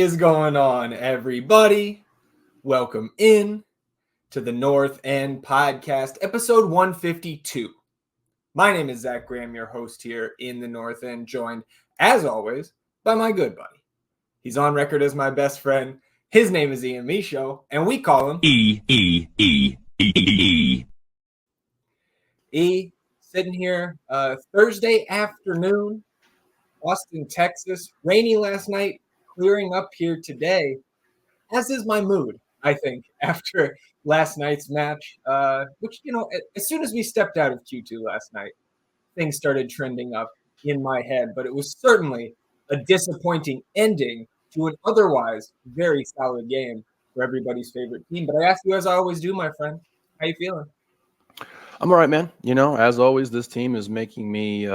is going on, everybody? Welcome in to the North End Podcast, episode 152. My name is Zach Graham, your host here in the North End, joined, as always, by my good buddy. He's on record as my best friend. His name is Ian Michaud, and we call him E, sitting here Thursday afternoon, Austin, Texas. Rainy last night, clearing up here today, as is my mood, I think, after last night's match, which, as soon as we stepped out of Q2 last night, things started trending up in my head, but it was certainly a disappointing ending to an otherwise very solid game for everybody's favorite team. But I ask you, as I always do, my friend, how you feeling? I'm all right, man. As always, this team is making me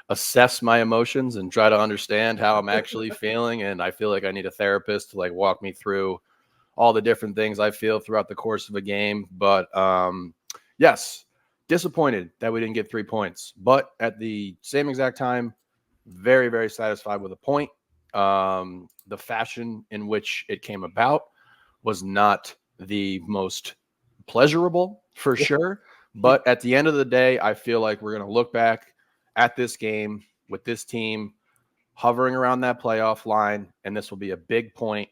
assess my emotions and try to understand how I'm actually feeling. And I feel like I need a therapist to walk me through all the different things I feel throughout the course of a game. But yes, disappointed that we didn't get 3 points. But at the same exact time, very, very satisfied with a point. The fashion in which it came about was not the most pleasurable for sure. But at the end of the day, I feel like we're going to look back at this game with this team hovering around that playoff line, and this will be a big point,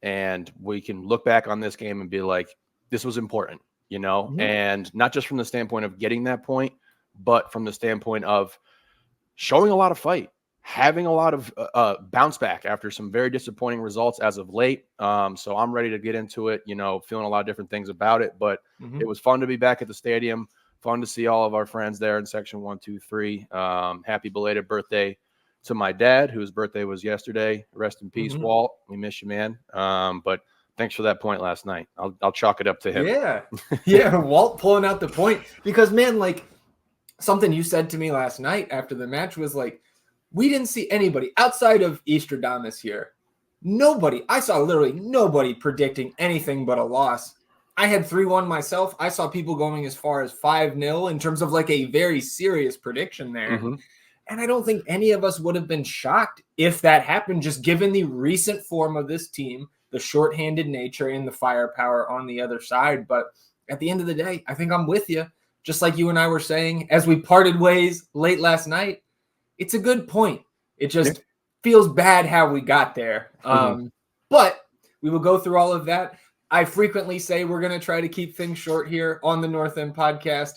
and we can look back on this game and be like, this was important, and not just from the standpoint of getting that point, but from the standpoint of showing a lot of fight, having a lot of bounce back after some very disappointing results as of late. So I'm ready to get into it, feeling a lot of different things about it, but it was fun to be back at the stadium. Fun to see all of our friends there in section 123. Happy belated birthday to my dad, whose birthday was yesterday. Rest in peace, Walt. We miss you, man. But thanks for that point last night. I'll chalk it up to him. Yeah. Walt pulling out the point because, man, something you said to me last night after the match was we didn't see anybody outside of Easterdamus here. I saw literally nobody predicting anything but a loss. I had 3-1 myself. I saw people going as far as 5-0 in terms of a very serious prediction there. And I don't think any of us would have been shocked if that happened, just given the recent form of this team, the shorthanded nature and the firepower on the other side. But at the end of the day, I think I'm with you. Just like you and I were saying, as we parted ways late last night, it's a good point. It just feels bad how we got there. But we will go through all of that. I frequently say we're going to try to keep things short here on the North End Podcast.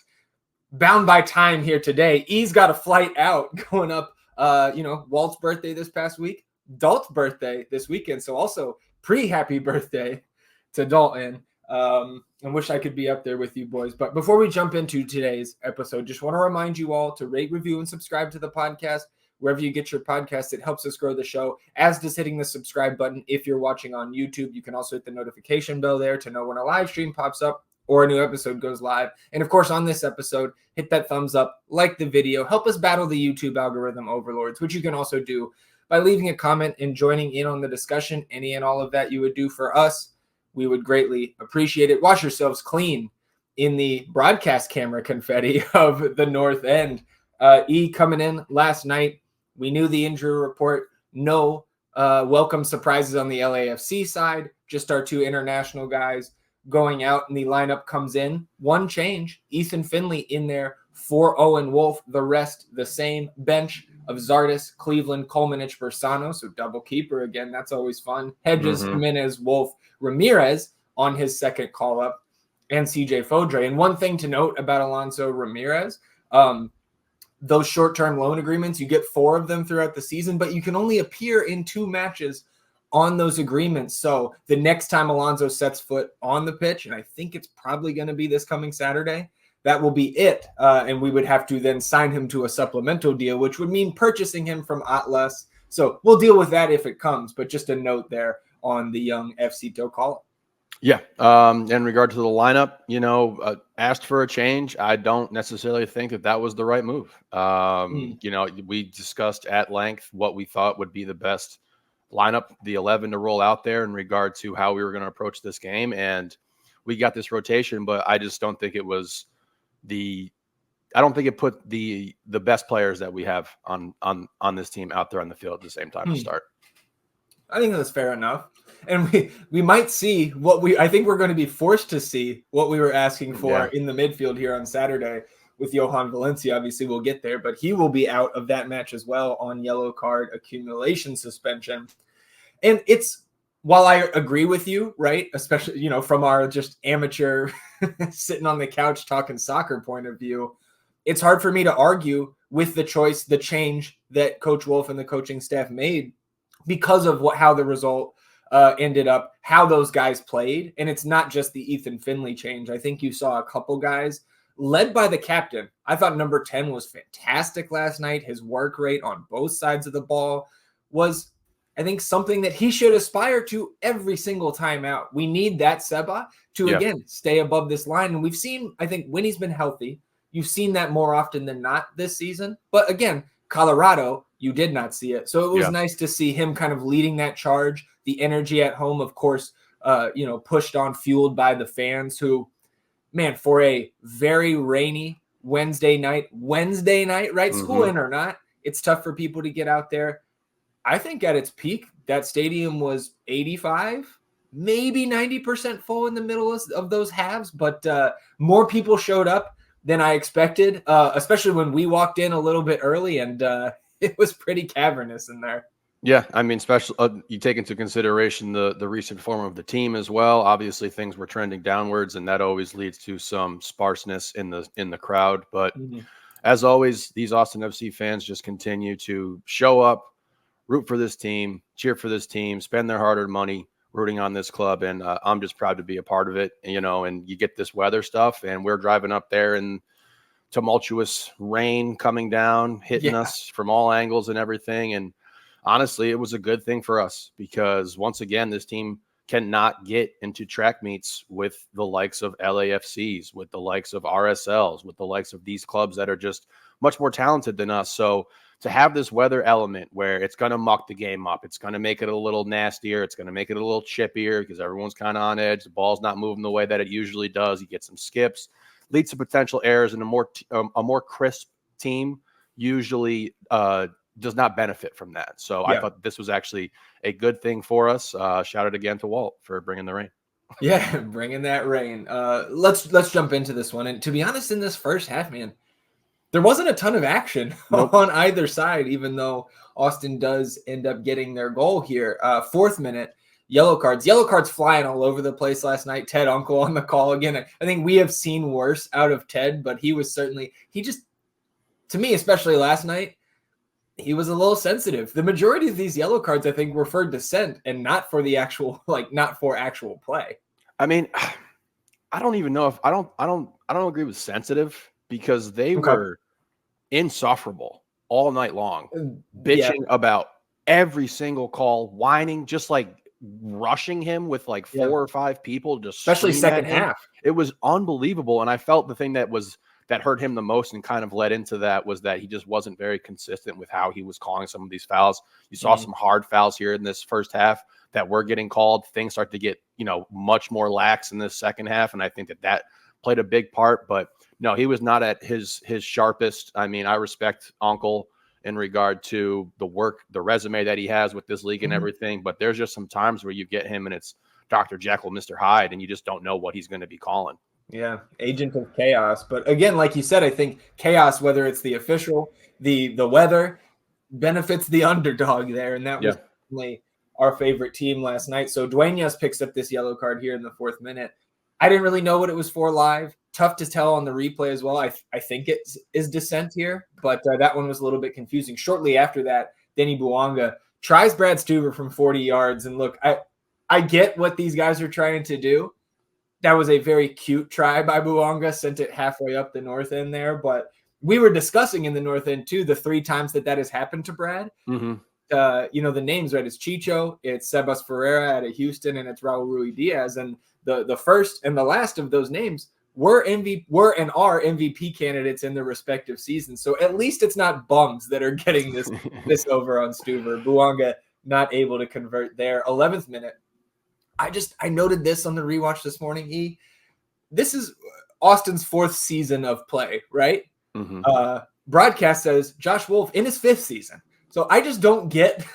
Bound by time here today. E's got a flight out going up, Walt's birthday this past week, Dalt's birthday this weekend. So also pre-happy birthday to Dalton. I wish I could be up there with you boys. But before we jump into today's episode, just want to remind you all to rate, review, and subscribe to the podcast. Wherever you get your podcast, it helps us grow the show, as does hitting the subscribe button. If you're watching on YouTube, you can also hit the notification bell there to know when a live stream pops up or a new episode goes live. And of course, on this episode, hit that thumbs up, like the video, help us battle the YouTube algorithm overlords, which you can also do by leaving a comment and joining in on the discussion. Any and all of that you would do for us, we would greatly appreciate it. Wash yourselves clean in the broadcast camera confetti of the North End. E coming in last night. We knew the injury report. No welcome surprises on the LAFC side. Just our two international guys going out, and the lineup comes in. One change. Ethan Finley in there for Owen Wolf. The rest the same. Bench of Zardes, Cleveland, Kolmanich, Bersano. So double keeper again. That's always fun. Hedges, Jimenez, Wolf, Ramirez on his second call-up, and CJ Fodre. And one thing to note about Alonso Ramirez, those short-term loan agreements, you get 4 of them throughout the season, but you can only appear in 2 matches on those agreements. So the next time Alonso sets foot on the pitch, and I think it's probably going to be this coming Saturday, that will be it. And we would have to then sign him to a supplemental deal, which would mean purchasing him from Atlas. So we'll deal with that if it comes, but just a note there on the young FC call-up. Yeah. In regard to the lineup, asked for a change. I don't necessarily think that was the right move. We discussed at length what we thought would be the best lineup, the 11 to roll out there in regard to how we were going to approach this game. And we got this rotation, but I just don't think it was I don't think it put the best players that we have on this team out there on the field at the same time to start. I think that's fair enough. And we might see I think we're going to be forced to see what we were asking for in the midfield here on Saturday with Johan Valencia. Obviously, we'll get there, but he will be out of that match as well on yellow card accumulation suspension. And while I agree with you, right, especially, from our just amateur sitting on the couch talking soccer point of view, it's hard for me to argue with the change that Coach Wolf and the coaching staff made because of how the result ended up, how those guys played. And it's not just the Ethan Finley change. I think you saw a couple guys led by the captain. I thought number 10 was fantastic last night. His work rate on both sides of the ball was, I think, something that he should aspire to every single time out. We need that Seba to, again, stay above this line. And we've seen, I think, when he's been healthy, you've seen that more often than not this season. But again, Colorado, you did not see it. So it was nice to see him kind of leading that charge. The energy at home, of course, pushed on, fueled by the fans who, man, for a very rainy Wednesday night, right? School in or not, it's tough for people to get out there. I think at its peak, that stadium was 85, maybe 90% full in the middle of those halves, but more people showed up than I expected, especially when we walked in a little bit early, and it was pretty cavernous in there. Yeah, I mean, especially you take into consideration the recent form of the team as well. Obviously, things were trending downwards, and that always leads to some sparseness in the crowd. But as always, these Austin FC fans just continue to show up, root for this team, cheer for this team, spend their hard-earned money rooting on this club, and I'm just proud to be a part of it. And you get this weather stuff, and we're driving up there in tumultuous rain coming down, hitting us from all angles and everything, and honestly, it was a good thing for us because, once again, this team cannot get into track meets with the likes of LAFCs, with the likes of RSLs, with the likes of these clubs that are just much more talented than us. So to have this weather element where it's going to muck the game up, it's going to make it a little nastier, it's going to make it a little chippier because everyone's kind of on edge. The ball's not moving the way that it usually does. You get some skips, leads to potential errors, and a more crisp team usually does not benefit from that. So I thought this was actually a good thing for us. Shout out again to Walt for bringing the rain. Yeah, bringing that rain. Let's jump into this one. And to be honest, in this first half, man, there wasn't a ton of action on either side, even though Austin does end up getting their goal here. 4th minute, yellow cards flying all over the place last night. Ted Uncle on the call again. I think we have seen worse out of Ted, but he just, to me, especially last night, he was a little sensitive. The majority of these yellow cards, I think, were for dissent and not for the actual, not for actual play. I mean, I don't even know if I don't agree with sensitive because they were insufferable all night long, bitching about every single call, whining, just like rushing him with 4 or 5 people, just especially second half. It was unbelievable. And I felt the thing that hurt him the most and kind of led into that was that he just wasn't very consistent with how he was calling some of these fouls. You saw some hard fouls here in this first half that were getting called. Things start to get, much more lax in this second half. And I think that played a big part, but no, he was not at his sharpest. I mean, I respect Uncle in regard to the work, the resume that he has with this league and everything, but there's just some times where you get him and it's Dr. Jekyll, Mr. Hyde, and you just don't know what he's going to be calling. Yeah, agent of chaos. But again, like you said, I think chaos, whether it's the official, the weather, benefits the underdog there. And that was definitely our favorite team last night. So Dueñas picks up this yellow card here in the 4th minute. I didn't really know what it was for live. Tough to tell on the replay as well. I think it is dissent here, but that one was a little bit confusing. Shortly after that, Denny Buanga tries Brad Stuver from 40 yards. And look, I get what these guys are trying to do. That was a very cute try by Buanga, sent it halfway up the north end there. But we were discussing in the north end, too, the 3 times that has happened to Brad. The names, right? It's Chicho, it's Sebas Ferreira out of Houston, and it's Raul Rui Diaz. And the first and the last of those names were and are MVP candidates in their respective seasons. So at least it's not bums that are getting this over on Stuver. Buanga not able to convert there. 11th minute. I noted this on the rewatch this morning. This is Austin's 4th season of play, right? Broadcast says Josh Wolf in his 5th season. So I just don't get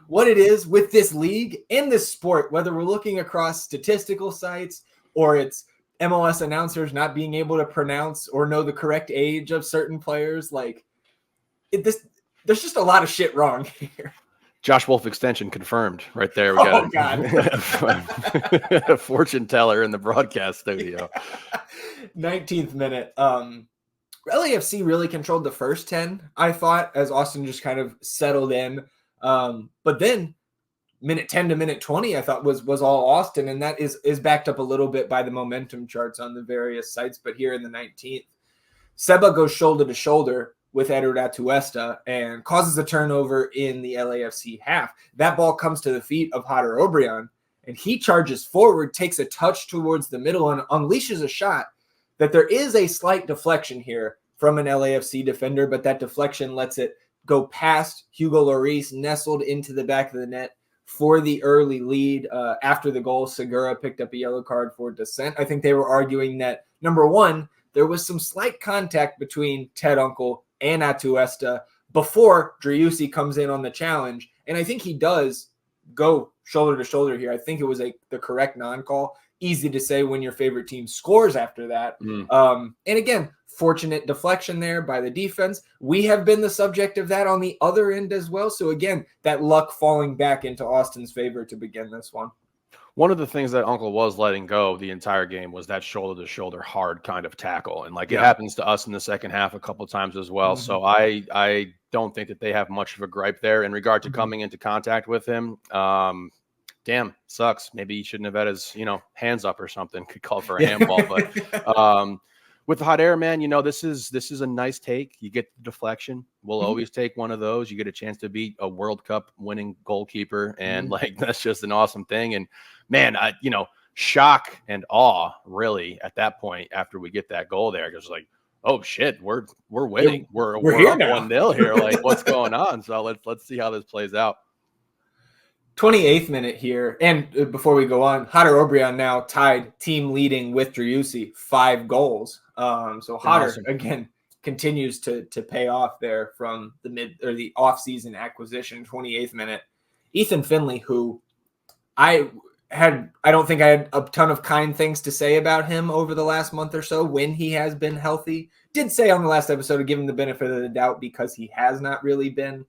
what it is with this league and this sport, whether we're looking across statistical sites or it's MLS announcers not being able to pronounce or know the correct age of certain players. Like there's just a lot of shit wrong here. Josh Wolf extension confirmed right there. We got a fortune teller in the broadcast studio. 19th minute. LAFC really controlled the first 10, I thought, as Austin just kind of settled in. But then minute 10 to minute 20, I thought was all Austin. And that is backed up a little bit by the momentum charts on the various sites. But here in the 19th, Seba goes shoulder to shoulder with Edward Atuesta and causes a turnover in the LAFC half. That ball comes to the feet of Hader Obrian, and he charges forward, takes a touch towards the middle, and unleashes a shot that there is a slight deflection here from an LAFC defender, but that deflection lets it go past Hugo Lloris, nestled into the back of the net for the early lead. After the goal, Segura picked up a yellow card for dissent. I think they were arguing that, number one, there was some slight contact between Ted Uncle and Atuesta before Driussi comes in on the challenge. And I think he does go shoulder to shoulder here. I think it was the correct non-call. Easy to say when your favorite team scores after that. And again, fortunate deflection there by the defense. We have been the subject of that on the other end as well. So again, that luck falling back into Austin's favor to begin this one. One of the things that Uncle was letting go the entire game was that shoulder-to-shoulder hard kind of tackle. And it happens to us in the second half a couple of times as well. Mm-hmm. So I don't think that they have much of a gripe there in regard to coming into contact with him. Damn, sucks. Maybe he shouldn't have had his, hands up or something. Could call for a handball. But with the hot air, man, this is a nice take. You get the deflection. We'll always take one of those. You get a chance to beat a World Cup winning goalkeeper. And that's just an awesome thing. And man, shock and awe really at that point after we get that goal there. Just oh shit, we're winning. We're here up now. 1-0 here. What's going on? So let's see how this plays out. 28th minute here. And before we go on, Hader Obrian now tied team leading with Driussi, 5 goals. So Hader, again, continues to pay off there from the off-season acquisition, 28th minute. Ethan Finley, who I don't think I had a ton of kind things to say about him over the last month or so when he has been healthy. Did say on the last episode to give him the benefit of the doubt because he has not really been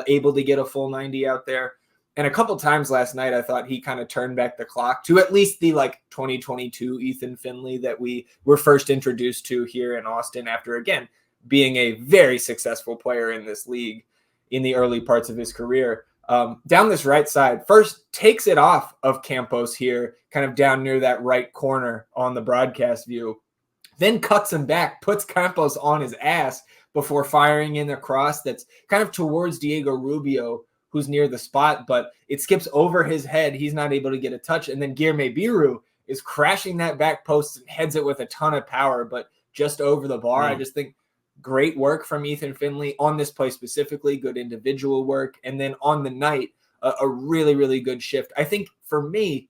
able to get a full 90 out there. And a couple times last night, I thought he kind of turned back the clock to at least the 2022 Ethan Finley that we were first introduced to here in Austin after, again, being a very successful player in this league in the early parts of his career. Down this right side, first takes it off of Campos here, kind of down near that right corner on the broadcast view, then cuts him back, puts Campos on his ass before firing in a cross that's kind of towards Diego Rubio, who's near the spot, but it skips over his head. He's not able to get a touch. And then Guilherme Biru is crashing that back post and heads it with a ton of power, but just over the bar. I just think great work from Ethan Finley on this play specifically, good individual work. And then on the night, a really, really good shift. I think for me,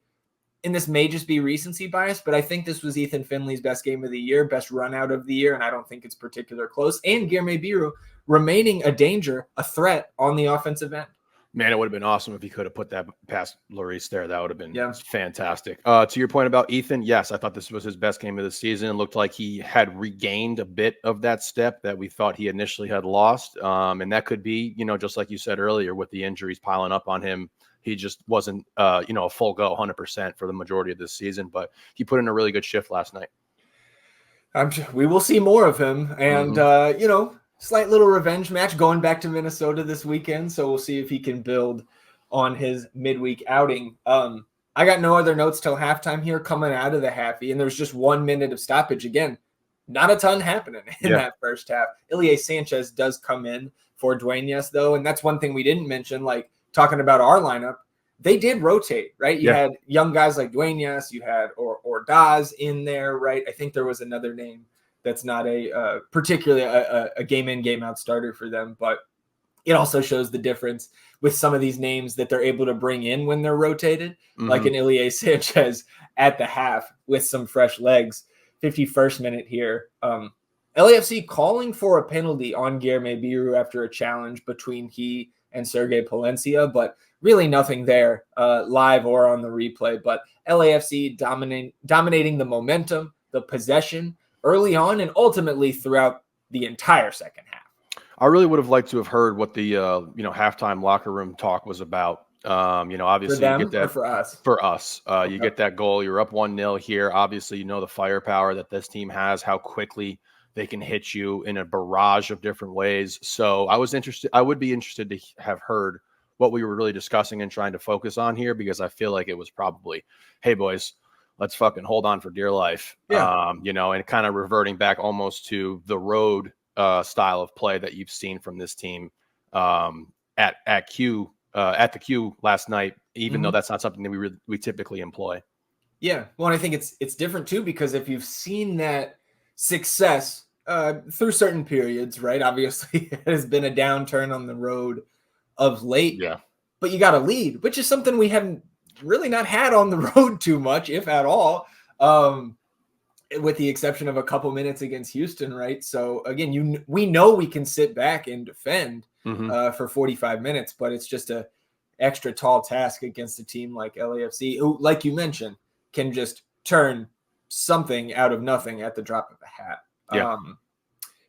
and this may just be recency bias, but I think this was Ethan Finley's best game of the year, best run out of the year, and I don't think it's particular close. And Guilherme Biru remaining a danger, a threat on the offensive end. Man, it would have been awesome if he could have put that past Lloris there. That would have been fantastic. To your point about Ethan, yes, I thought this was his best game of the season. It looked like he had regained a bit of that step that we thought he initially had lost. And that could be, just like you said earlier, with the injuries piling up on him, he just wasn't, a full go 100% for the majority of this season. But he put in a really good shift last night. We will see more of him. And, slight little revenge match going back to Minnesota this weekend. So we'll see if he can build on his midweek outing. I got no other notes till halftime here coming out of the halfie. And there was just 1 minute of stoppage. Again, not a ton happening in that first half. Ilie Sanchez does come in for Duenas, though. And that's one thing we didn't mention, talking about our lineup. They did rotate, right? You had young guys like Duenas. You had Ordaz in there, right? I think there was another name that's not a particularly a game in, game out starter for them, but it also shows the difference with some of these names that they're able to bring in when they're rotated, like an Ilie Sanchez at the half with some fresh legs. 51st minute here. LAFC calling for a penalty on Guilherme Biru after a challenge between he and Sergei Palencia, but really nothing there live or on the replay. But LAFC dominating the momentum, the possession early on, and ultimately throughout the entire second half. I really would have liked to have heard what the halftime locker room talk was about. Obviously For them you get that or for us? For us. Okay. You get that goal. You're up 1-0 here. Obviously, the firepower that this team has, how quickly they can hit you in a barrage of different ways. So I would be interested to have heard what we were really discussing and trying to focus on here, because I feel like it was probably, hey, boys, let's fucking hold on for dear life. Yeah. And kind of reverting back almost to the road style of play that you've seen from this team at the Q last night, even though that's not something that we typically employ. Yeah. Well, and I think it's different too, because if you've seen that success through certain periods, right? Obviously, it has been a downturn on the road of late. Yeah. But you got to lead, which is something we haven't really not had on the road too much, if at all, with the exception of a couple minutes against Houston, right? So again, we know we can sit back and defend for 45 minutes, but it's just a extra tall task against a team like LAFC, who, like you mentioned, can just turn something out of nothing at the drop of a hat. Yeah.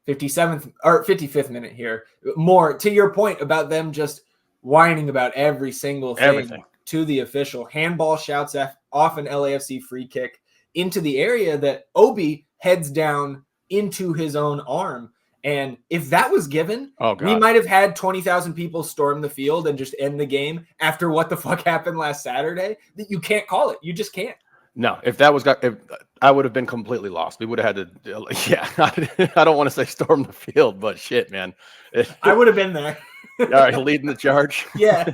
57th or 55th minute here. More to your point about them just whining about every single thing. Everything. To the official. Handball shouts off an LAFC free kick into the area that Obi heads down into his own arm. And if that was given, we might have had 20,000 people storm the field and just end the game after what the fuck happened last Saturday. That you can't call it. You just can't. No, if I would have been completely lost. We would have had to, I don't want to say storm the field, but shit, man. I would have been there. All right, leading the charge. Yeah.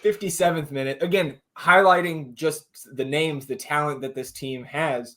57th minute. Again, highlighting just the names, the talent that this team has,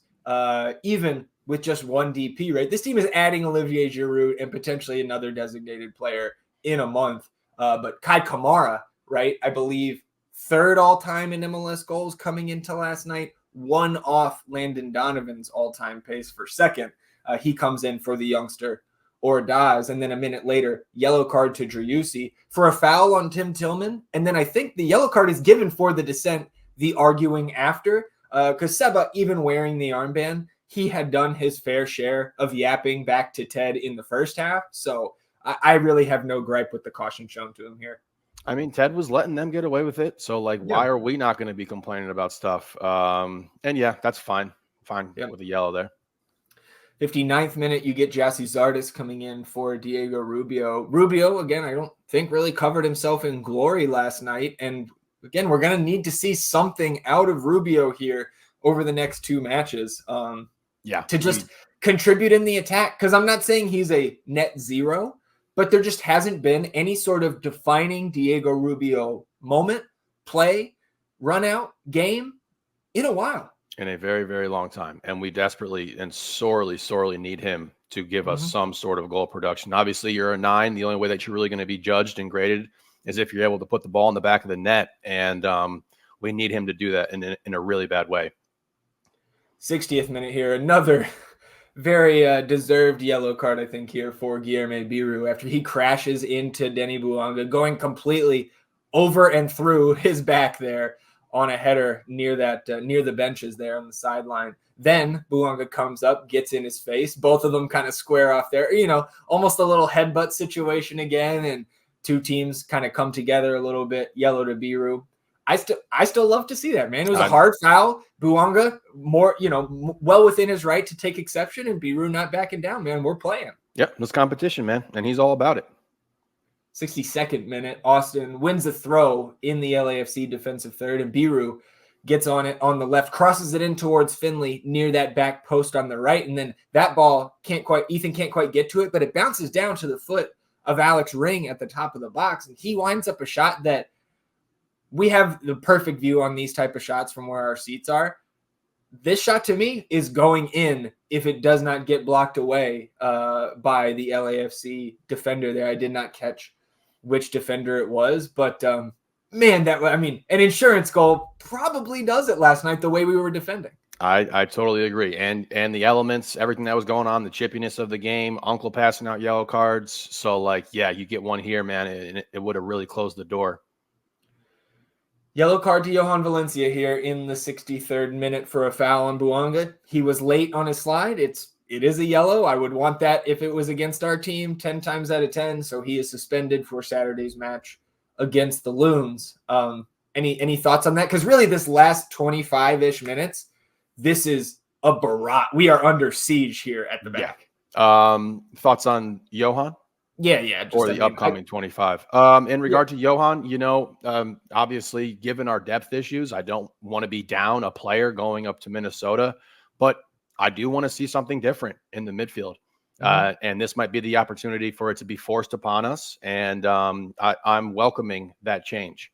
even with just one DP, right? This team is adding Olivier Giroud and potentially another designated player in a month. But Kai Kamara, right? I believe third all-time in MLS goals coming into last night, one off Landon Donovan's all-time pace for second. He comes in for the youngster Ordaz, and then a minute later, yellow card to Driussi for a foul on Tim Tillman. And then I think the yellow card is given for the dissent, the arguing after, because Seba, even wearing the armband, he had done his fair share of yapping back to Ted in the first half. So I really have no gripe with the caution shown to him here. I mean, Ted was letting them get away with it. So, why are we not going to be complaining about stuff? And yeah, that's fine. Fine with the yellow there. 59th minute, you get Jassy Zardes coming in for Diego Rubio. Rubio, again, I don't think really covered himself in glory last night. And again, we're going to need to see something out of Rubio here over the next two matches to just contribute in the attack. Because I'm not saying he's a net zero, but there just hasn't been any sort of defining Diego Rubio moment, play, run out, game in a while. In a very, very long time. And we desperately and sorely, sorely need him to give us some sort of goal production. Obviously, you're a 9. The only way that you're really going to be judged and graded is if you're able to put the ball in the back of the net. And we need him to do that in a really bad way. 60th minute here. Another very deserved yellow card, I think, here for Guilherme Biru after he crashes into Denny Bouanga, going completely over and through his back there on a header near the benches there on the sideline. Then Bouanga comes up, gets in his face. Both of them kind of square off there, almost a little headbutt situation again. And two teams kind of come together a little bit, yellow to Biru. I still love to see that, man. It was a hard foul. Bouanga more, well within his right to take exception, and Biru not backing down, man. We're playing. Yep, it's competition, man. And he's all about it. 62nd minute, Austin wins the throw in the LAFC defensive third, and Biru gets on it on the left, crosses it in towards Finley near that back post on the right, and then that ball Ethan can't quite get to it, but it bounces down to the foot of Alex Ring at the top of the box, and he winds up a shot that we have the perfect view on these type of shots from where our seats are. This shot to me is going in if it does not get blocked away by the LAFC defender there. I did not catch which defender it was, but man, an insurance goal probably does it last night the way we were defending. I totally agree. And the elements, everything that was going on, the chippiness of the game, Uncle passing out yellow cards. So like, yeah, you get one here, man, and it would have really closed the door. Yellow card to Johan Valencia here in the 63rd minute for a foul on Buanga. He was late on his slide. It is a yellow. I would want that if it was against our team 10 times out of 10. So he is suspended for Saturday's match against the Loons. Any thoughts on that? Because really this last 25-ish minutes, this is a barrage. We are under siege here at the back. Yeah. Thoughts on Johan? Yeah. Or the upcoming 25. In regard to Johan, obviously, given our depth issues, I don't want to be down a player going up to Minnesota, but I do want to see something different in the midfield. And this might be the opportunity for it to be forced upon us. And I'm welcoming that change.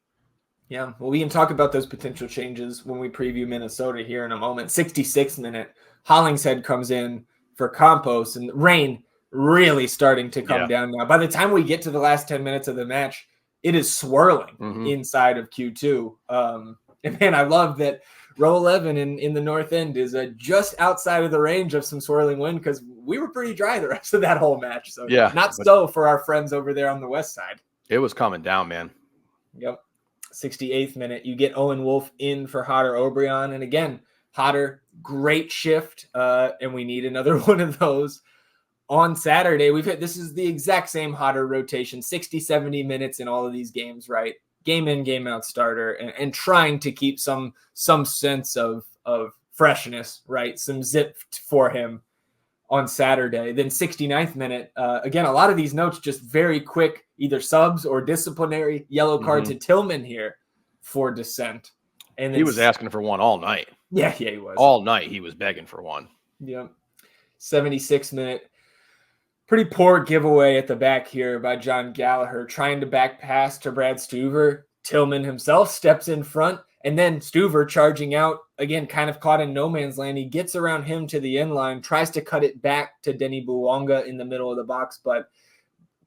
Yeah, well, we can talk about those potential changes when we preview Minnesota here in a moment. 66th minute, Hollingshead comes in for Campos, and rain really starting to come down now. By the time we get to the last 10 minutes of the match, it is swirling inside of Q2. And man, I love that row 11 in the north end is just outside of the range of some swirling wind, because we were pretty dry the rest of that whole match. So not so for our friends over there on the west side. It was coming down, man. Yep. 68th minute, you get Owen Wolf in for Hodder Obrian. And again, Hodder, great shift. And we need another one of those on Saturday. This is the exact same Hodder rotation, 60, 70 minutes in all of these games, right? Game in, game out starter, and trying to keep some sense of freshness, right? Some zip for him on Saturday. Then 69th minute, again, a lot of these notes just very quick, either subs or disciplinary. Yellow card to Tillman here for dissent. And he was asking for one all night. Yeah, he was. All night he was begging for one. Yeah. 76th minute. Pretty poor giveaway at the back here by John Gallagher, trying to back pass to Brad Stuver. Tillman himself steps in front, and then Stuver charging out, again, kind of caught in no man's land. He gets around him to the end line, tries to cut it back to Denny Buwanga in the middle of the box, but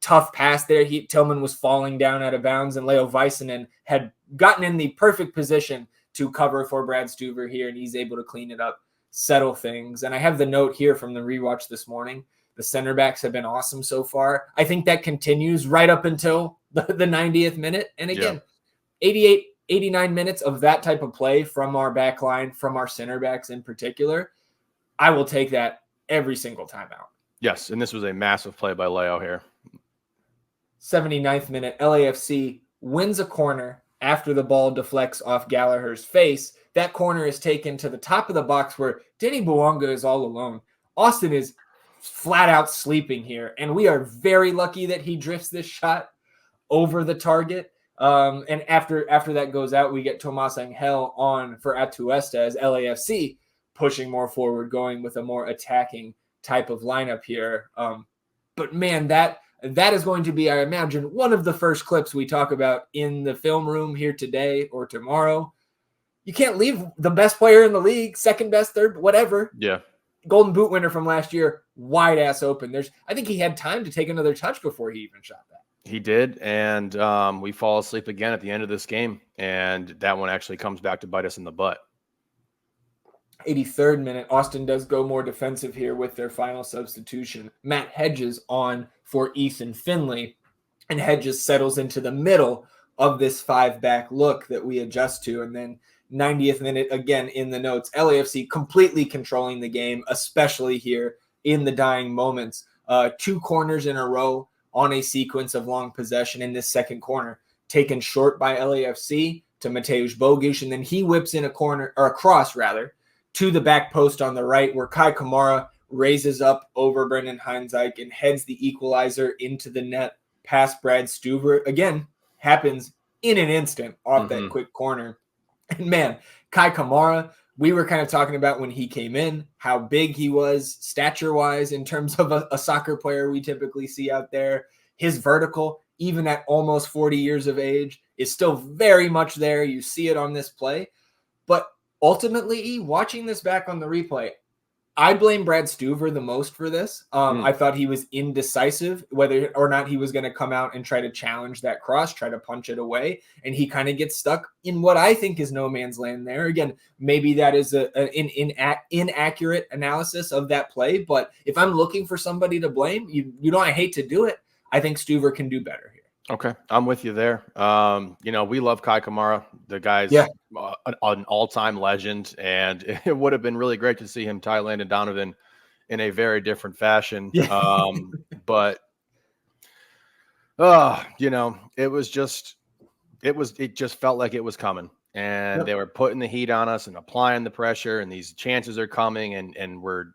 tough pass there. Tillman was falling down out of bounds, and Leo Väisänen had gotten in the perfect position to cover for Brad Stuver here, and he's able to clean it up, settle things. And I have the note here from the rewatch this morning. The center backs have been awesome so far. I think that continues right up until the 90th minute. And again, 88, 89 minutes of that type of play from our back line, from our center backs in particular, I will take that every single time out. Yes, and this was a massive play by Leo here. 79th minute, LAFC wins a corner after the ball deflects off Gallagher's face. That corner is taken to the top of the box where Denny Buwanga is all alone. Austin is flat out sleeping here, and we are very lucky that he drifts this shot over the target. And after that goes out, we get Tomas Angel on for Atuesta as LAFC pushing more forward, going with a more attacking type of lineup here. But man, that is going to be, I imagine, one of the first clips we talk about in the film room here today or tomorrow. You can't leave the best player in the league, second best, third, whatever. Yeah. Golden Boot winner from last year, wide ass open. I think he had time to take another touch before he even shot that. He did, and we fall asleep again at the end of this game, and that one actually comes back to bite us in the butt. 83rd minute, Austin does go more defensive here with their final substitution. Matt Hedges on for Ethan Finley, and Hedges settles into the middle of this five-back look that we adjust to, and then 90th minute, again in the notes, LAFC completely controlling the game, especially here in the dying moments. 2 corners in a row on a sequence of long possession in this second corner, taken short by LAFC to Mateusz Bogusz, and then he whips in a cross to the back post on the right, where Kai Kamara raises up over Brendan Heinzike and heads the equalizer into the net past Brad Stuver. Again, happens in an instant off that quick corner. And man, Kai Kamara, we were kind of talking about when he came in, how big he was stature-wise in terms of a soccer player we typically see out there. His vertical, even at almost 40 years of age, is still very much there. You see it on this play. But ultimately, watching this back on the replay, I blame Brad Stuver the most for this. I thought he was indecisive whether or not he was going to come out and try to challenge that cross, try to punch it away. And he kind of gets stuck in what I think is no man's land there. Again, maybe that is an inaccurate analysis of that play. But if I'm looking for somebody to blame, I hate to do it. I think Stuver can do better here. Okay, I'm with you there. We love Kai Kamara. The guy's an all-time legend, and it would have been really great to see him tie Landon Donovan in a very different fashion. Yeah. But it just felt like it was coming, and they were putting the heat on us and applying the pressure, and these chances are coming, and we're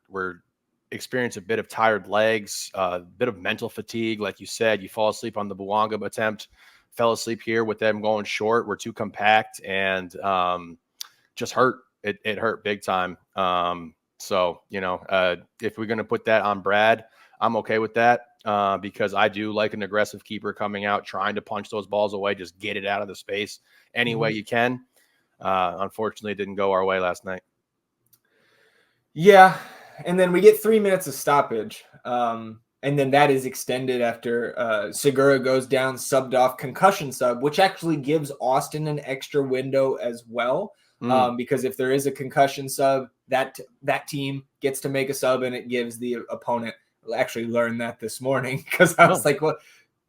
experience a bit of tired legs, a bit of mental fatigue. Like you said, you fall asleep on the Bouanga attempt, fell asleep here with them going short. We're too compact, and just hurt. It hurt big time. So if we're going to put that on Brad, I'm okay with that because I do like an aggressive keeper coming out, trying to punch those balls away, just get it out of the space any way you can. Unfortunately, it didn't go our way last night. Yeah. And then we get 3 minutes of stoppage. And then that is extended after Segura goes down, subbed off, concussion sub, which actually gives Austin an extra window as well. Because if there is a concussion sub, that team gets to make a sub, and it gives the opponent. I actually learned that this morning because I was like, well,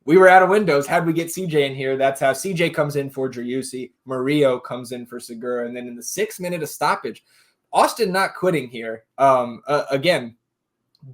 we were out of windows. How'd we get CJ in here? That's how CJ comes in for Driussi. Murillo comes in for Segura. And then in the 6 minute of stoppage, Austin not quitting here. Again,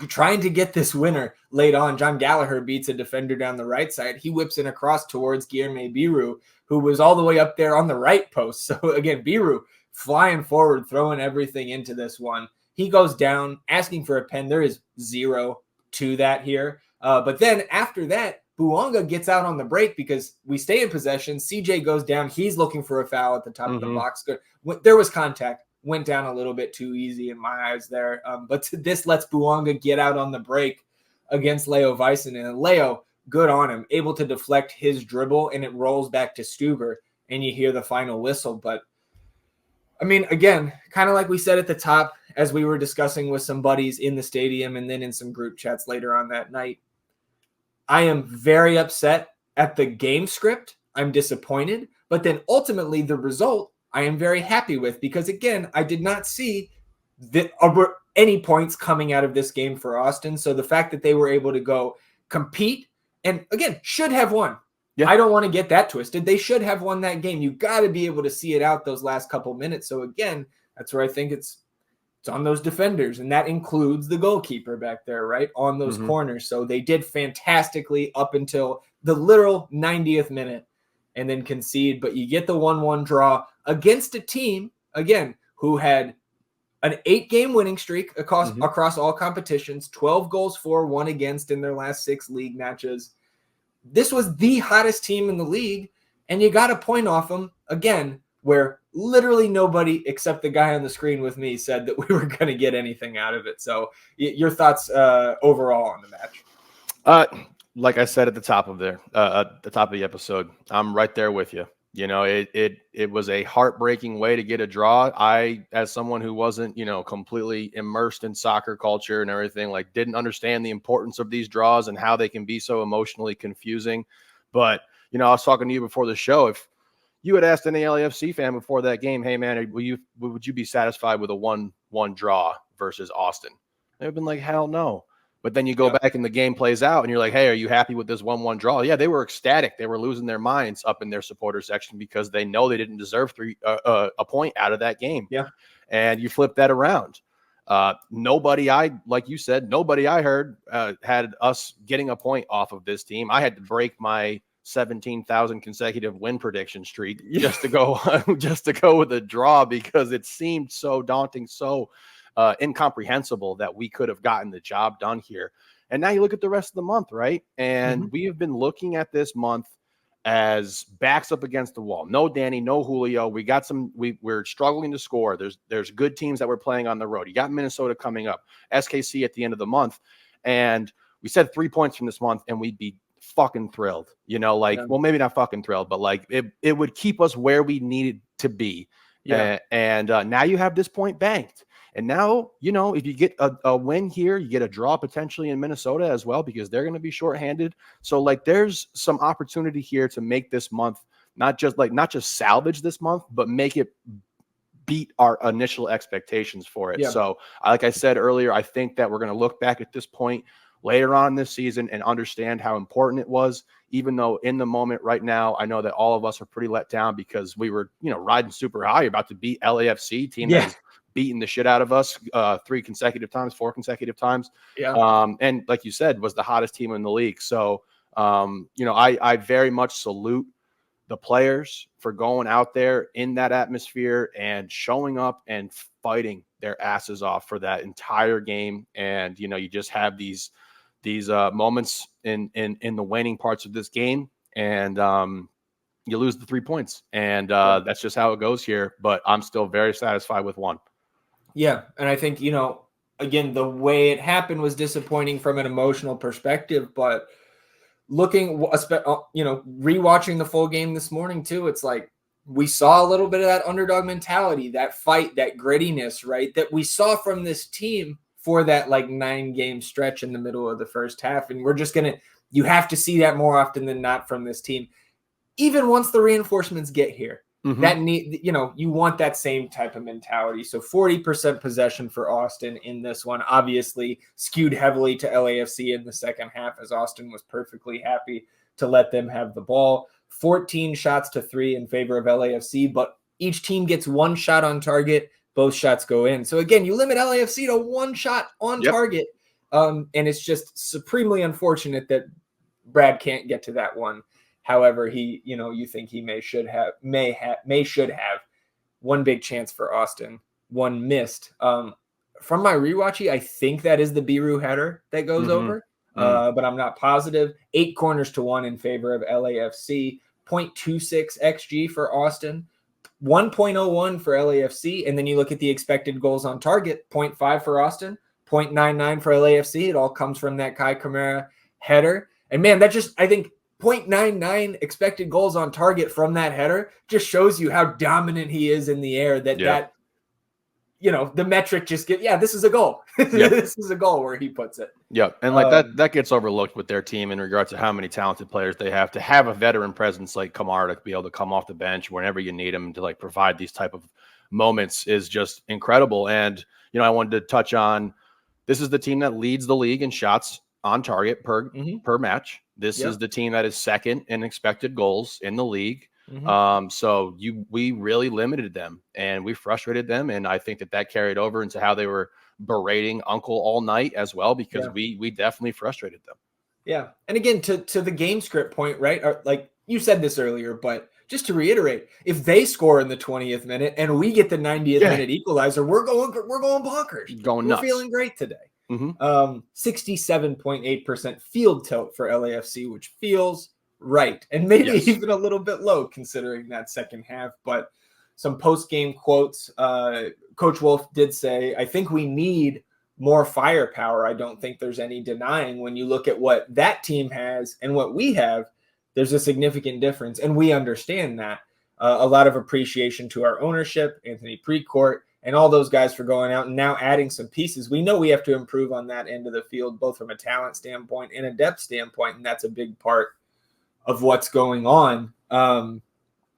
trying to get this winner late on. John Gallagher beats a defender down the right side. He whips in across towards Guilherme Biru, who was all the way up there on the right post. So again, Biru flying forward, throwing everything into this one. He goes down, asking for a pen. There is 0 to that here. But then after that, Bouanga gets out on the break because we stay in possession. CJ goes down. He's looking for a foul at the top of the box. There was contact. Went down a little bit too easy in my eyes there. But this lets Bouanga get out on the break against Leo Vyson. And Leo, good on him, able to deflect his dribble, and it rolls back to Stuber, and you hear the final whistle. But, I mean, again, kind of like we said at the top, as we were discussing with some buddies in the stadium and then in some group chats later on that night, I am very upset at the game script. I'm disappointed. But then ultimately the result I am very happy with because, again, I did not see any points coming out of this game for Austin. So the fact that they were able to go compete and, again, should have won. Yeah. I don't want to get that twisted. They should have won that game. You got to be able to see it out those last couple minutes. So, again, that's where I think it's on those defenders, and that includes the goalkeeper back there, right, on those corners. So they did fantastically up until the literal 90th minute and then concede. But you get the 1-1 draw against a team, again, who had an 8-game winning streak across all competitions, 12 goals for, 1 against in their last 6 league matches. This was the hottest team in the league, and you got a point off them, again, where literally nobody except the guy on the screen with me said that we were going to get anything out of it. So your thoughts overall on the match? Like I said at the top of the episode, I'm right there with you. It was a heartbreaking way to get a draw. I, as someone who wasn't, completely immersed in soccer culture and everything, didn't understand the importance of these draws and how they can be so emotionally confusing. But, I was talking to you before the show. If you had asked any LAFC fan before that game, hey man, would you be satisfied with a 1-1 draw versus Austin? They've been like, hell no. But then you go back and the game plays out and you're like, hey, are you happy with this 1-1 draw? Yeah, they were ecstatic. They were losing their minds up in their supporter section because they know they didn't deserve a point out of that game. Yeah. And you flip that around. Like you said, nobody I heard had us getting a point off of this team. I had to break my 17,000 consecutive win prediction streak just to go with a draw because it seemed so daunting, so incomprehensible that we could have gotten the job done here. And now you look at the rest of the month, right? And we have been looking at this month as backs up against the wall. No Danny, no Julio. We're struggling to score. There's good teams that we're playing on the road. You got Minnesota coming up, SKC at the end of the month. And we said 3 points from this month and we'd be fucking thrilled, well, maybe not fucking thrilled, but it would keep us where we needed to be. Yeah. And now you have this point banked. And now, if you get a win here, you get a draw potentially in Minnesota as well, because they're going to be shorthanded. So like there's some opportunity here to make this month, not just salvage this month, but make it beat our initial expectations for it. Yeah. So like I said earlier, I think that we're going to look back at this point later on this season and understand how important it was, even though in the moment right now, I know that all of us are pretty let down because we were, riding super high, about to beat LAFC, team that has beaten the shit out of us 4 consecutive times. Yeah. And like you said, was the hottest team in the league. So, I very much salute the players for going out there in that atmosphere and showing up and fighting their asses off for that entire game. And, you just have these moments in the waning parts of this game, and you lose the 3 points. And that's just how it goes here. But I'm still very satisfied with one. Yeah. And I think, again, the way it happened was disappointing from an emotional perspective, but rewatching the full game this morning too, it's like we saw a little bit of that underdog mentality, that fight, that grittiness, right? That we saw from this team for that 9-game stretch in the middle of the first half. And you have to see that more often than not from this team, even once the reinforcements get here. You want that same type of mentality. So 40% possession for Austin in this one, obviously skewed heavily to LAFC in the second half, as Austin was perfectly happy to let them have the ball. 14 shots to 3 in favor of LAFC, but each team gets 1 shot on target. Both shots go in. So again, you limit LAFC to 1 shot on target. And it's just supremely unfortunate that Brad can't get to that one. However, he, you think he may should have one big chance for Austin, one missed. From my rewatchy, I think that is the Biru header that goes over, but I'm not positive. 8 corners to 1 in favor of LAFC, 0.26 XG for Austin, 1.01 for LAFC. And then you look at the expected goals on target, 0.5 for Austin, 0.99 for LAFC. It all comes from that Kai Kamara header. And man, I think 0.99 expected goals on target from that header just shows you how dominant he is in the air, that the metric just this is a goal. This is a goal where he puts it. Yeah. And that gets overlooked with their team in regards to how many talented players they have. To have a veteran presence like Kamara to be able to come off the bench whenever you need him to provide these type of moments is just incredible. And, I wanted to touch on, this is the team that leads the league in shots on target per match. This is the team that is second in expected goals in the league. So we really limited them and we frustrated them. And I think that carried over into how they were berating Uncle all night as well, because we definitely frustrated them. Yeah. And again, to the game script point, right? Like you said this earlier, but just to reiterate, if they score in the 20th minute and we get the 90th minute equalizer, we're going bonkers. We're nuts. Feeling great today. 67.8% field tilt for LAFC, which feels right, and maybe even a little bit low considering that second half. But some post-game quotes, Coach Wolf did say, I think we need more firepower. I don't think there's any denying when you look at what that team has and what we have, there's a significant difference, and we understand that. A lot of appreciation to our ownership, Anthony Precourt, and all those guys for going out and now adding some pieces. We know we have to improve on that end of the field, both from a talent standpoint and a depth standpoint, and that's a big part of what's going on. And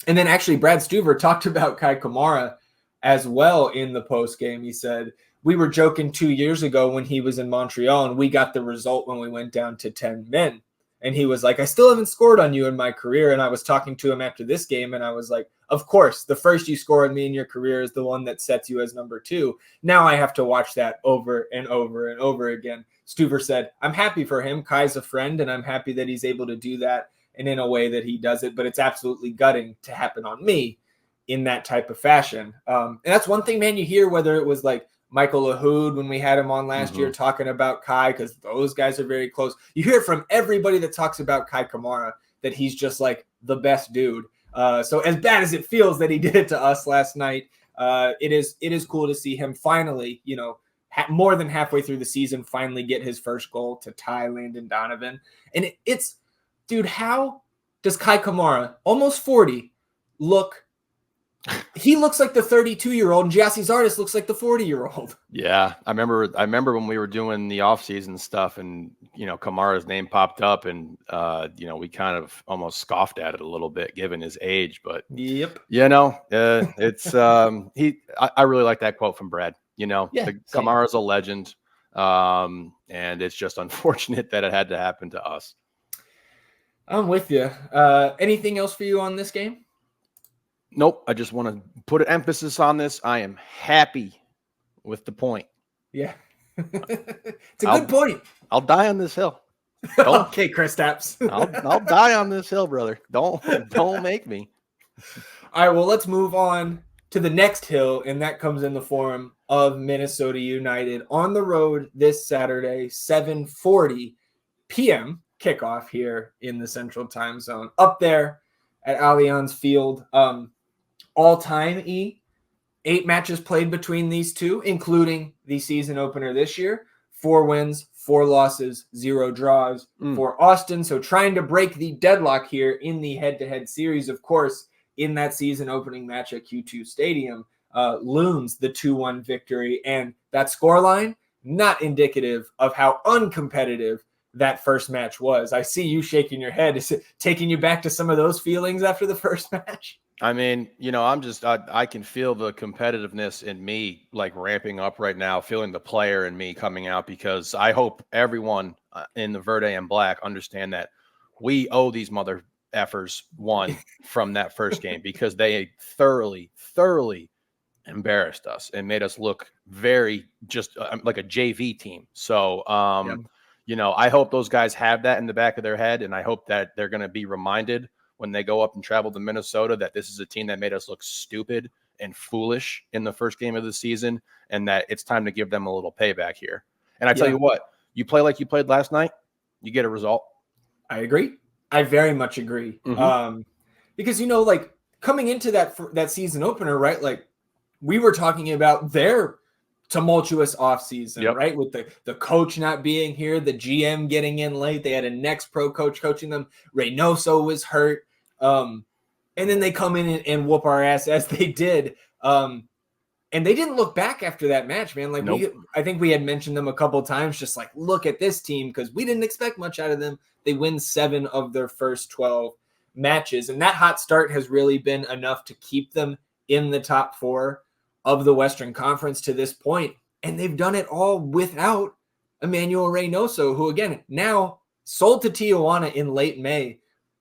then actually Brad Stuver talked about Kai Kamara as well in the post game. He said, we were joking 2 years ago when he was in Montreal and we got the result when we went down to 10 men. And he was like, I still haven't scored on you in my career. And I was talking to him after this game, and I was like, of course, the first you score on me in your career is the one that sets you as number 2. Now I have to watch that over and over and over again. Stuver said, I'm happy for him. Kai's a friend, and I'm happy that he's able to do that and in a way that he does it. But it's absolutely gutting to happen on me in that type of fashion. And that's one thing, man, you hear, whether it was like Michael Lahoud when we had him on last year talking about Kai, because those guys are very close. You hear from everybody that talks about Kai Kamara that he's just like the best dude. So as bad as it feels that he did it to us last night, it is cool to see him finally, more than halfway through the season, finally get his first goal to tie Landon Donovan. And dude, how does Kai Kamara, almost 40, look he looks like the 32-year-old, and Giassi's artist looks like the 40-year-old. Yeah, I remember when we were doing the off-season stuff, and Kamara's name popped up, and we kind of almost scoffed at it a little bit given his age, but Yep. it's I really like that quote from Brad. Kamara's a legend, and it's just unfortunate that it had to happen to us. I'm with you. Anything else for you on this game? Nope. I just want to put an emphasis on this. I am happy with the point. Yeah. It's a good point. I'll die on this hill. Okay, Chris Tapps. I'll die on this hill, brother. Don't make me. All right, well, let's move on to the next hill, and that comes in the form of Minnesota United on the road this Saturday, 7:40 p.m. kickoff here in the Central Time Zone. Up there at Allianz Field. All-time, 8 matches played between these two, including the season opener this year. 4 wins, 4 losses, 0 draws for Austin. So trying to break the deadlock here in the head-to-head series. Of course, in that season opening match at Q2 Stadium, looms the 2-1 victory. And that scoreline, not indicative of how uncompetitive that first match was. I see you shaking your head. Is it taking you back to some of those feelings after the first match? I mean, I can feel the competitiveness in me like ramping up right now, feeling the player in me coming out, because I hope everyone in the Verde and Black understand that we owe these mother effers one from that first game, because they thoroughly embarrassed us and made us look very just like a JV team. So, I hope those guys have that in the back of their head, and I hope that they're going to be reminded when they go up and travel to Minnesota that this is a team that made us look stupid and foolish in the first game of the season, and that it's time to give them a little payback here. And I tell you what, you play like you played last night, you get a result. I agree. I very much agree. Because, like coming into that season opener, right? Like we were talking about their tumultuous offseason, right? With the coach not being here, the GM getting in late. They had a next pro coach coaching them. Reynoso was hurt. And then they come in and whoop our ass as they did. And they didn't look back after that match, man. Like I think we had mentioned them a couple of times, just like, look at this team, because we didn't expect much out of them. They win 7 of their first 12 matches. And that hot start has really been enough to keep them in the top 4 of the Western Conference to this point. And they've done it all without Emmanuel Reynoso, who, again, now sold to Tijuana in late May.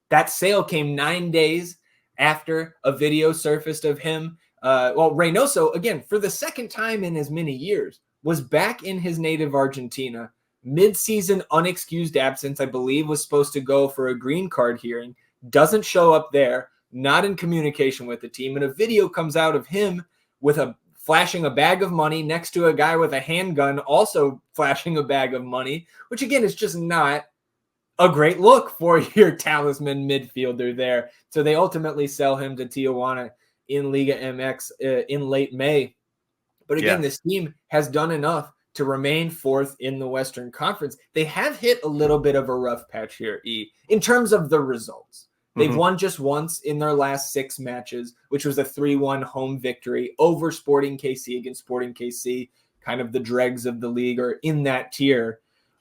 That sale came 9 days after a video surfaced of him. Reynoso, again, for the second time in as many years, was back in his native Argentina. Mid-season unexcused absence, I believe, was supposed to go for a green card hearing. Doesn't show up there, not in communication with the team. And a video comes out of him with flashing a bag of money next to a guy with a handgun, also flashing a bag of money, which again is just not a great look for your talisman midfielder there. So they ultimately sell him to Tijuana in Liga MX in late May. But again, this team has done enough to remain 4th in the Western Conference. They have hit a little bit of a rough patch here, in terms of the results. They've won just once in their last 6 matches, which was a 3-1 home victory over Sporting KC against Sporting KC, kind of the dregs of the league, or in that tier,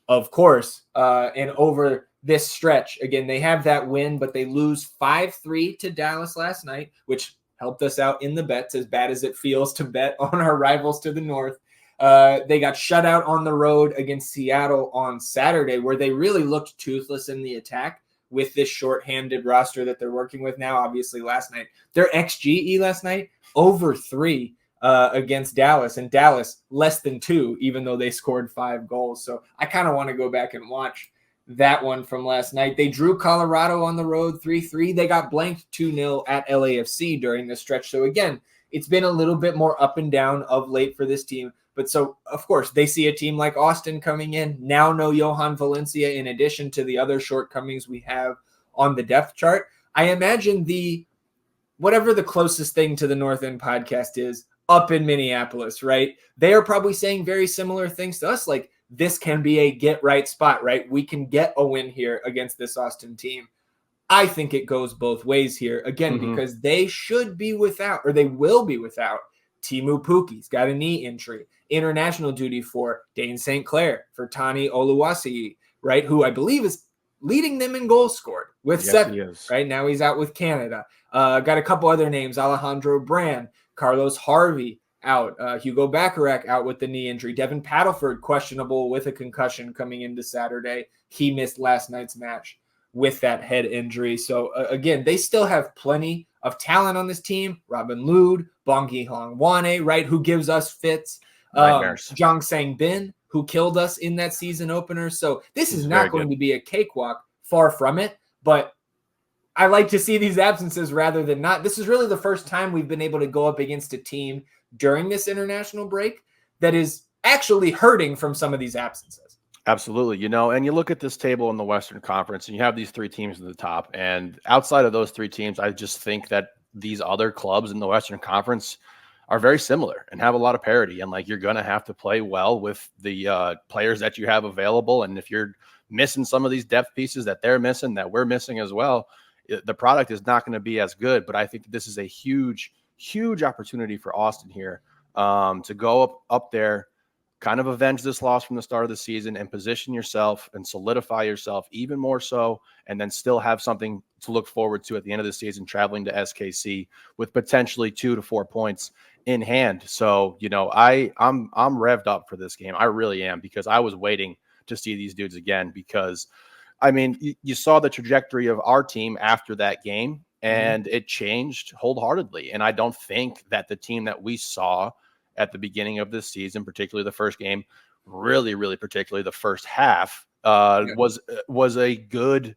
of course. And over this stretch, again, they have that win, but they lose 5-3 to Dallas last night, which helped us out in the bets, as bad as it feels to bet on our rivals to the north. They got shut out on the road against Seattle on Saturday, where they really looked toothless in the attack with this shorthanded roster that they're working with now. Obviously, last night, their XGE last night, over 3 against Dallas, and Dallas less than 2, even though they scored 5 goals. So I kind of want to go back and watch that one from last night. They drew Colorado on the road 3-3. They got blanked 2-0 at LAFC during this stretch. So again, it's been a little bit more up and down of late for this team. But so, of course, they see a team like Austin coming in, now no Johan Valencia, in addition to the other shortcomings we have on the depth chart. I imagine whatever the closest thing to the North End podcast is up in Minneapolis, right? They are probably saying very similar things to us, like this can be a get right spot, right? We can get a win here against this Austin team. I think it goes both ways here, again, because they should be without, or they will be without, Timu Puki's got a knee injury. International duty for Dane St. Clair, for Tani Oluwasi, right, who I believe is leading them in goals scored with 7. Right now he's out with Canada. Got a couple other names: Alejandro Brand, Carlos Harvey out, Hugo Bacharach out with the knee injury, Devin Paddleford questionable with a concussion coming into Saturday. He missed last night's match with that head injury. So again, they still have plenty of talent on this team. Robin Lude, Bongi Hongwane, right, who gives us fits. Jong Sang Bin, who killed us in that season opener. So this is not going to be a cakewalk, far from it. But I like to see these absences rather than not. This is really the first time we've been able to go up against a team during this international break that is actually hurting from some of these absences. Absolutely. And you look at this table in the Western Conference and you have these 3 teams at the top. And outside of those 3 teams, I just think that these other clubs in the Western Conference are very similar and have a lot of parity. And like, you're going to have to play well with the players that you have available. And if you're missing some of these depth pieces that they're missing, that we're missing as well, the product is not going to be as good. But I think this is a huge, huge opportunity for Austin here to go up there, kind of avenge this loss from the start of the season and position yourself and solidify yourself even more so, and then still have something to look forward to at the end of the season, traveling to SKC with potentially 2 to 4 points in hand. So, I'm revved up for this game. I really am, because I was waiting to see these dudes again, because I mean, you saw the trajectory of our team after that game, and it changed wholeheartedly. And I don't think that the team that we saw at the beginning of this season, particularly the first game, really, really particularly the first half, was a good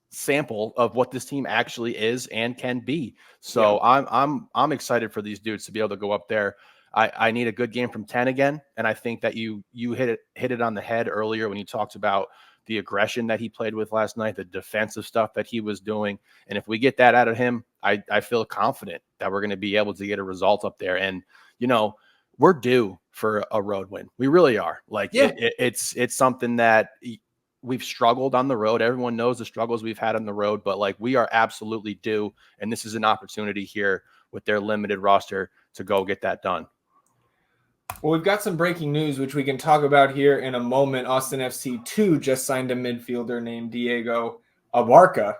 sample of what this team actually is and can be. So I'm excited for these dudes to be able to go up there. I need a good game from 10 again, and I think that you hit it on the head earlier when you talked about the aggression that he played with last night, the defensive stuff that he was doing. And if we get that out of him, I feel confident that we're going to be able to get a result up there. And, we're due for a road win. We really are. Like, it's something that we've struggled on the road. Everyone knows the struggles we've had on the road, but like, we are absolutely due. And this is an opportunity here with their limited roster to go get that done. Well, we've got some breaking news, which we can talk about here in a moment. Austin FC 2 just signed a midfielder named Diego Abarca.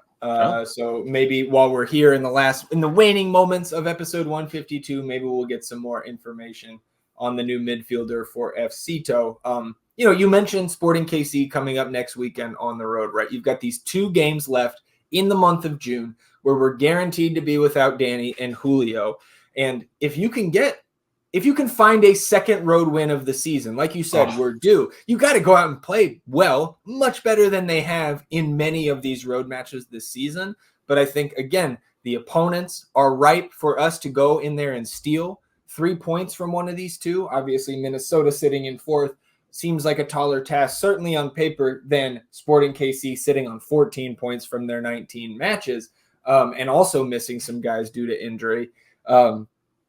So maybe while we're here in the waning moments of episode 152, maybe we'll get some more information on the new midfielder for FCito. You mentioned Sporting KC coming up next weekend on the road, right? You've got these 2 games left in the month of June where we're guaranteed to be without Danny and Julio. And if you can find a second road win of the season, like you said, we're due. You got to go out and play well, much better than they have in many of these road matches this season. But I think, again, the opponents are ripe for us to go in there and steal 3 points from one of these 2. Obviously, Minnesota sitting in 4th seems like a taller task, certainly on paper, than Sporting KC sitting on 14 points from their 19 matches, and also missing some guys due to injury.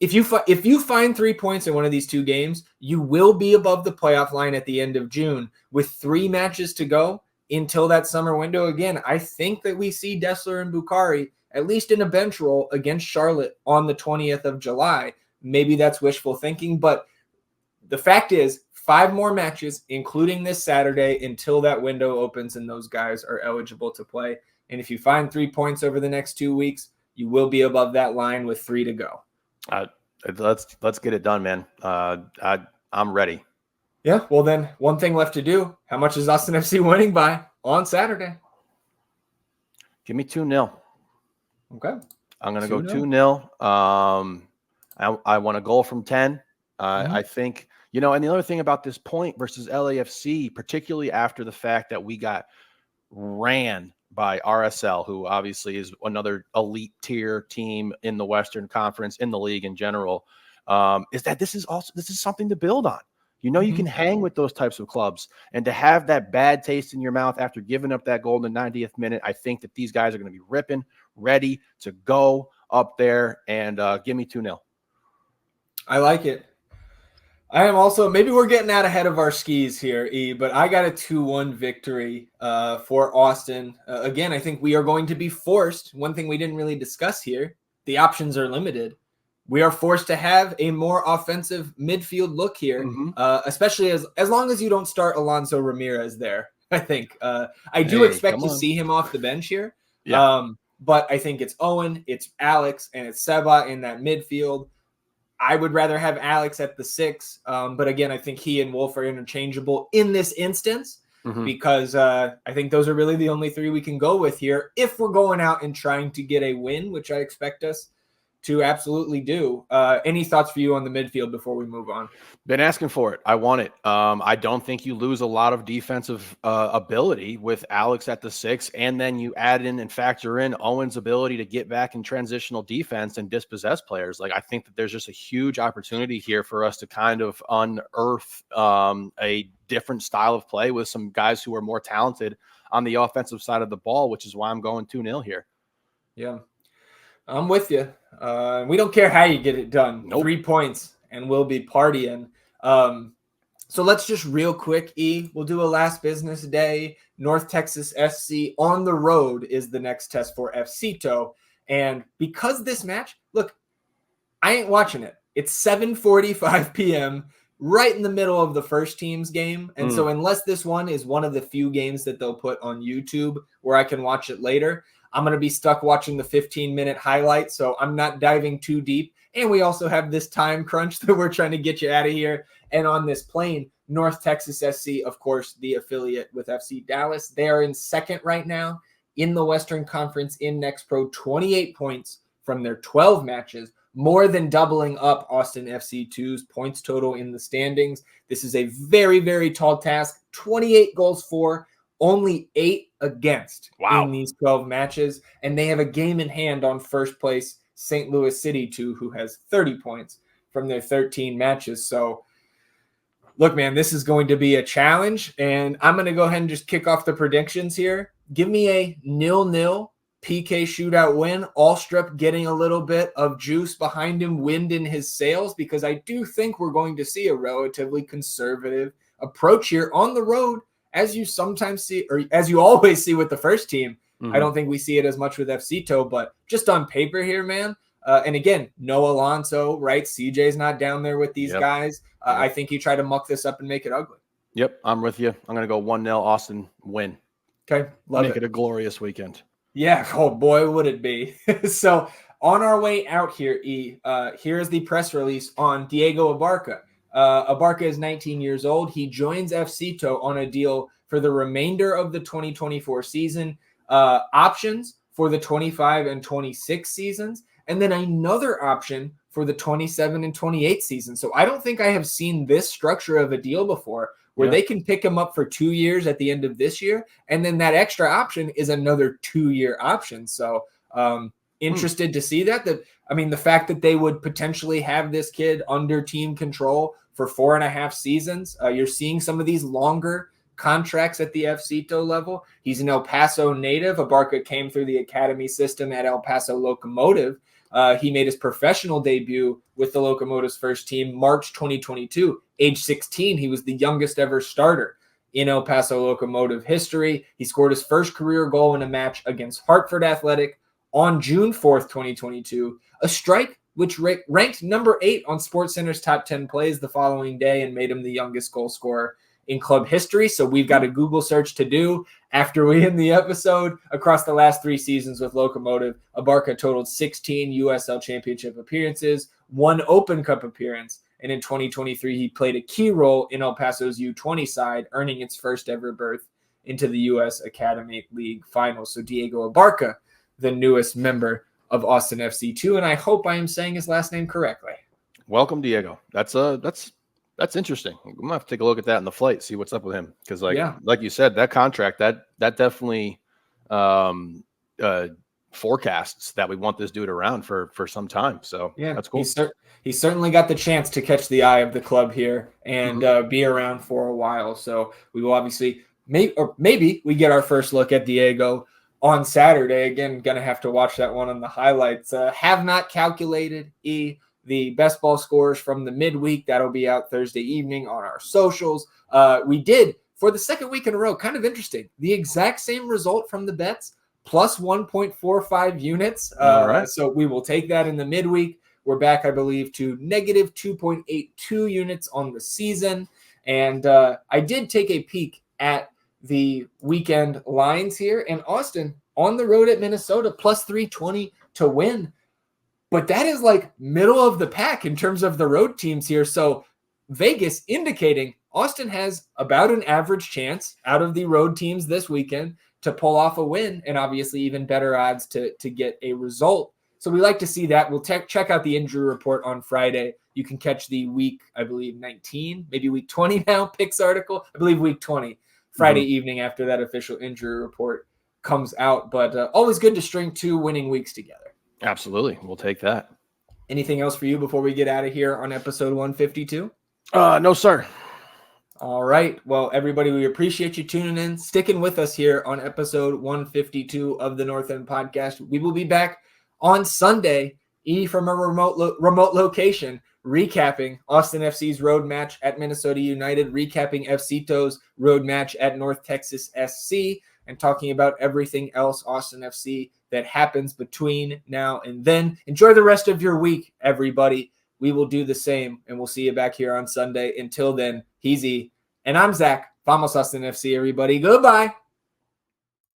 If you find 3 points in one of these 2 games, you will be above the playoff line at the end of June with 3 matches to go until that summer window. Again, I think that we see Dessler and Bukhari at least in a bench role against Charlotte on the 20th of July. Maybe that's wishful thinking, but the fact is 5 more matches, including this Saturday, until that window opens and those guys are eligible to play. And if you find 3 points over the next 2 weeks, you will be above that line with 3 to go. Let's get it done, man. I'm ready. Yeah, well then, one thing left to do. How much is Austin FC winning by on Saturday? Give me 2-0. Okay. I'm going to go 2-0. I want a goal from 10. I think, and the other thing about this point versus LAFC, particularly after the fact that we got ran by RSL, who obviously is another elite tier team in the Western Conference, in the league in general, is that this is something to build on. You can hang with those types of clubs, and to have that bad taste in your mouth after giving up that goal in the 90th minute, I think that these guys are going to be ripping, ready to go up there, and give me 2-0. I like it. I am also, maybe we're getting out ahead of our skis here, E, but I got a 2-1 victory for Austin. Again, I think we are going to be forced. One thing we didn't really discuss here, the options are limited. We are forced to have a more offensive midfield look here, especially as long as you don't start Alonso Ramirez there. I think I do expect to see him off the bench here. Yeah. But I think it's Owen, it's Alex, and it's Seba in that midfield. I would rather have Alex at the 6. But again, I think he and Wolf are interchangeable in this instance because I think those are really the only 3 we can go with here if we're going out and trying to get a win, which I expect us to absolutely do. Any thoughts for you on the midfield before we move on? Been asking for it. I want it. I don't think you lose a lot of defensive ability with Alex at the 6, and then you add in and factor in Owen's ability to get back in transitional defense and dispossess players. Like, I think that there's just a huge opportunity here for us to kind of unearth a different style of play with some guys who are more talented on the offensive side of the ball, which is why I'm going 2-0 here. Yeah, I'm with you. We don't care how you get it done. Nope. 3 points and we'll be partying. So let's just real quick, E, we'll do a last business day. North Texas SC on the road is the next test for FCito. And because this match, look, I ain't watching it. It's 7:45 p.m., right in the middle of the first team's game. And so unless this one is one of the few games that they'll put on YouTube where I can watch it later, I'm going to be stuck watching the 15-minute highlight. So I'm not diving too deep. And we also have this time crunch that we're trying to get you out of here. And on this plane, North Texas SC, of course, the affiliate with FC Dallas, they are in second right now in the Western Conference in Next Pro, 28 points from their 12 matches, more than doubling up Austin FC2's points total in the standings. This is a very, very tall task. 28 goals for, only 8 against in these 12 matches. And they have a game in hand on first place St. Louis City 2, who has 30 points from their 13 matches. So, look, man, this is going to be a challenge. And I'm going to go ahead and just kick off the predictions here. Give me a 0-0 PK shootout win. Allstrup getting a little bit of juice behind him, wind in his sails, because I do think we're going to see a relatively conservative approach here on the road, as you sometimes see, or as you always see with the first team. I don't think we see it as much with FCito, but just on paper here, man. And again, no Alonso, right? CJ's not down there with these guys. I think you try to muck this up and make it ugly. Yep, I'm with you. I'm going to go 1-0 Austin win. Okay, Make it a glorious weekend. Yeah, oh boy, would it be. So on our way out here, E, here's the press release on Diego Abarca. Abarca is 19 years old. He joins FCito on a deal for the remainder of the 2024 season. Options for the 25 and 26 seasons, and then another option for the 27 and 28 season. So I don't think I have seen this structure of a deal before where they can pick him up for 2 years at the end of this year. And then that extra option is another 2-year option. So interested to see that. The fact that they would potentially have this kid under team control for 4.5 seasons. You're seeing some of these longer contracts at the FCito level. He's an El Paso native. Abarca came through the academy system at El Paso Locomotive. He made his professional debut with the Locomotive's first team March 2022. Age 16, he was the youngest ever starter in El Paso Locomotive history. He scored his first career goal in a match against Hartford Athletic on June 4th, 2022. A strike which ranked number 8 on SportsCenter's top 10 plays the following day and made him the youngest goal scorer in club history. So we've got a Google search to do after we end the episode. Across the last 3 seasons with Locomotive, Abarca totaled 16 USL Championship appearances, 1 Open Cup appearance, and in 2023 he played a key role in El Paso's U20 side, earning its first ever berth into the U.S. Academy League Finals. So Diego Abarca, the newest member of Austin FC2, and I hope I am saying his last name correctly. Welcome, Diego. That's interesting. I'm gonna have to take a look at that in the flight, see what's up with him. Because like you said, that contract that definitely forecasts that we want this dude around for some time. So that's cool. He's certainly got the chance to catch the eye of the club here and be around for a while. So we will obviously maybe we get our first look at Diego on Saturday. Again, gonna have to watch that one on the highlights. Have not calculated the best ball scores from the midweek. That'll be out Thursday evening on our socials. We did, for the second week in a row, kind of interesting, the exact same result from the bets, plus 1.45 units. All right. So we will take that in the midweek. We're back, I believe, to negative 2.82 units on the season. And I did take a peek at the weekend lines here. And Austin, on the road at Minnesota, plus 320 to win. But that is like middle of the pack in terms of the road teams here. So Vegas indicating Austin has about an average chance out of the road teams this weekend to pull off a win, and obviously even better odds to get a result. So we like to see that. We'll check out the injury report on Friday. You can catch the week, I believe, 19, maybe week 20 now, picks article. I believe week 20, Friday evening after that official injury report comes out. But always good to string 2 winning weeks together. Absolutely. We'll take that. Anything else for you before we get out of here on episode 152? No, sir. All right. Well, everybody, we appreciate you tuning in, sticking with us here on episode 152 of the North End Podcast. We will be back on Sunday, from a remote location, recapping Austin FC's road match at Minnesota United, recapping FCito's road match at North Texas SC, and talking about everything else Austin FC that happens between now and then. Enjoy the rest of your week, everybody. We will do the same, and we'll see you back here on Sunday. Until then, Heezy, and I'm Zach. Vamos Austin FC, everybody. Goodbye.